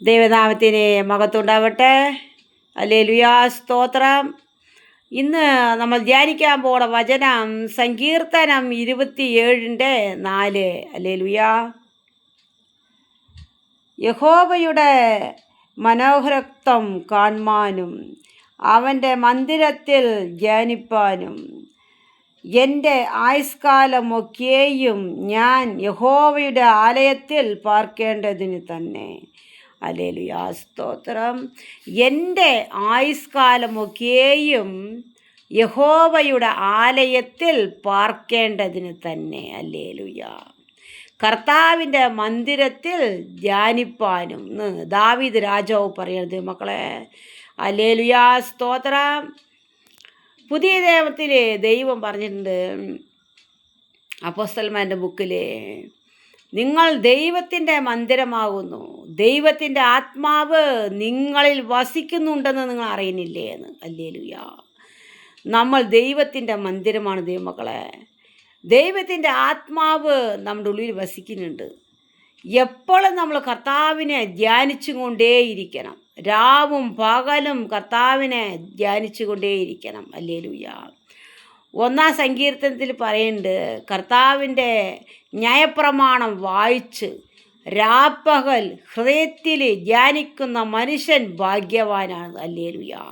ദൈവനാമത്തിന് മഹത്വമുണ്ടാവട്ടെ. ഹല്ലേലൂയാ, സ്തോത്രം. ഇന്ന് നമ്മൾ ധ്യാനിക്കാൻ പോണ വചനം സങ്കീർത്തനം 27:4. ഹല്ലേലൂയാ. യഹോവയുടെ മനോഹരത്വം കാൺമാനും അവൻ്റെ മന്ദിരത്തിൽ ധ്യാനിപ്പാനും എൻ്റെ ആയുഷ്കാലമൊക്കെയും ഞാൻ യഹോവയുടെ ആലയത്തിൽ പാർക്കേണ്ടതിന് തന്നെ. ഹല്ലേലൂയാ, സ്തോത്രം. എൻ്റെ ആയുഷ്കാലമൊക്കെയും യഹോവയുടെ ആലയത്തിൽ പാർക്കേണ്ടതിന് തന്നെ. ഹല്ലേലൂയാ. കർത്താവിൻ്റെ മന്ദിരത്തിൽ ധ്യാനിപ്പാനും ദാവീദ് രാജാവ് പറയുന്നത് മക്കളെ. ഹല്ലേലൂയാ, സ്തോത്രം. പുതിയ നിയമത്തിൽ ദൈവം പറഞ്ഞിട്ടുണ്ട്, അപ്പോസ്തലന്മാരുടെ ബുക്കിൽ, നിങ്ങൾ ദൈവത്തിൻ്റെ മന്ദിരമാകുന്നു, ദൈവത്തിൻ്റെ ആത്മാവ് നിങ്ങളിൽ വസിക്കുന്നുണ്ടെന്ന് നിങ്ങൾ അറിയുന്നില്ലേ എന്ന്. ഹല്ലേലൂയാ. നമ്മൾ ദൈവത്തിൻ്റെ മന്ദിരമാണ് ദൈവമക്കളെ. ദൈവത്തിൻ്റെ ആത്മാവ് നമ്മുടെ ഉള്ളിൽ വസിക്കുന്നുണ്ട്. എപ്പോഴും നമ്മൾ കർത്താവിനെ ധ്യാനിച്ചു കൊണ്ടേയിരിക്കണം. രാവും പകലും കർത്താവിനെ ധ്യാനിച്ചു കൊണ്ടേയിരിക്കണം. ഹല്ലേലൂയാ. 1-ാം സങ്കീർത്തനത്തിൽ പറയുന്നുണ്ട്, കർത്താവിൻ്റെ ന്യായപ്രമാണം വായിച്ച് രാപ്പകൽ ഹൃദയത്തിൽ ധ്യാനിക്കുന്ന മനുഷ്യൻ ഭാഗ്യവാനാണ്. ഹല്ലേലൂയാ.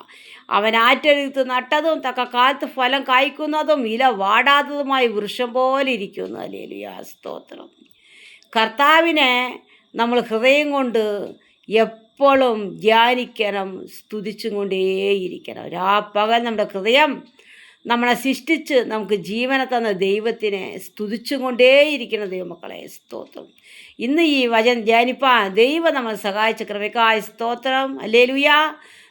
അവൻ ആറ്റെടുത്ത് നട്ടതും തക്ക കാലത്ത് ഫലം കായ്ക്കുന്നതും ഇല വാടാത്തതുമായ വൃക്ഷം പോലെ ഇരിക്കുന്നു. ഹല്ലേലൂയാ, സ്തോത്രം. കർത്താവിനെ നമ്മൾ ഹൃദയം കൊണ്ട് എപ്പോഴും ധ്യാനിക്കണം, സ്തുതിച്ചും കൊണ്ടേയിരിക്കണം. രാപ്പകൽ നമ്മുടെ ഹൃദയം നമ്മളെ സൃഷ്ടിച്ച് നമുക്ക് ജീവനെ തന്ന ദൈവത്തിനെ സ്തുതിച്ചും കൊണ്ടേയിരിക്കുന്ന ദൈവമക്കളെ, സ്തോത്രം. ഇന്ന് ഈ വചനം ധ്യാനിപ്പാൻ ദൈവം നമ്മൾ സഹായിച്ച കൃപയ്ക്കായി സ്തോത്രം. ഹല്ലേലൂയാ.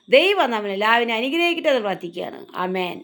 ദൈവം നമ്മളെല്ലാവരും അനുഗ്രഹിക്കട്ടെ എന്ന് പ്രാർത്ഥിക്കുകയാണ്. ആമേൻ.